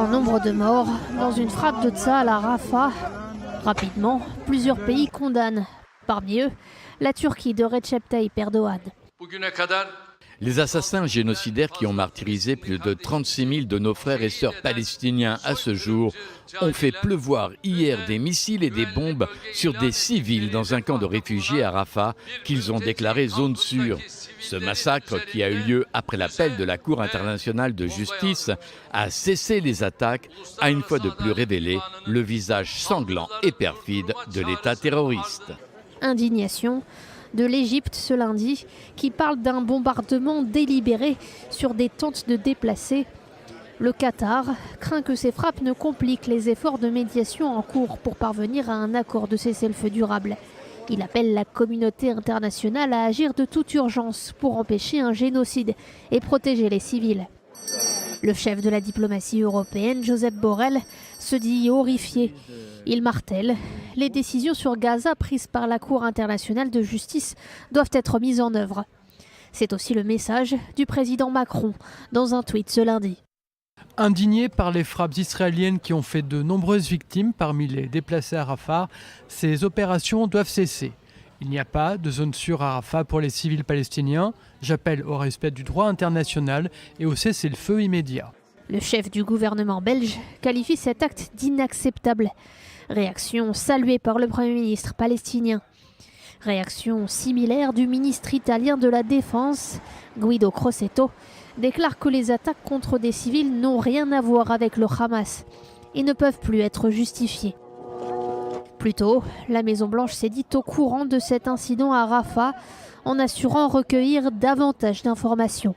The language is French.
grand nombre de morts dans une frappe de Tsahal à Rafah. Rapidement, plusieurs pays condamnent. Parmi eux, la Turquie de Recep Tayyip Erdoğan. Les assassins génocidaires qui ont martyrisé plus de 36 000 de nos frères et sœurs palestiniens à ce jour ont fait pleuvoir hier des missiles et des bombes sur des civils dans un camp de réfugiés à Rafah qu'ils ont déclaré zone sûre. Ce massacre, qui a eu lieu après l'appel de la Cour internationale de justice à cesser les attaques, a une fois de plus révélé le visage sanglant et perfide de l'État terroriste. Indignation de l'Égypte ce lundi, qui parle d'un bombardement délibéré sur des tentes de déplacés. Le Qatar craint que ces frappes ne compliquent les efforts de médiation en cours pour parvenir à un accord de cessez-le-feu durable. Il appelle la communauté internationale à agir de toute urgence pour empêcher un génocide et protéger les civils. Le chef de la diplomatie européenne, Josep Borrell, se dit horrifié. Il martèle: les décisions sur Gaza prises par la Cour internationale de justice doivent être mises en œuvre. C'est aussi le message du président Macron dans un tweet ce lundi. Indigné par les frappes israéliennes qui ont fait de nombreuses victimes parmi les déplacés à Rafah, ces opérations doivent cesser. Il n'y a pas de zone sûre à Rafah pour les civils palestiniens. J'appelle au respect du droit international et au cessez-le-feu immédiat. Le chef du gouvernement belge qualifie cet acte d'inacceptable. Réaction saluée par le Premier ministre palestinien. Réaction similaire du ministre italien de la Défense, Guido Crosetto, déclare que les attaques contre des civils n'ont rien à voir avec le Hamas et ne peuvent plus être justifiées. Plus tôt, la Maison-Blanche s'est dite au courant de cet incident à Rafah en assurant recueillir davantage d'informations.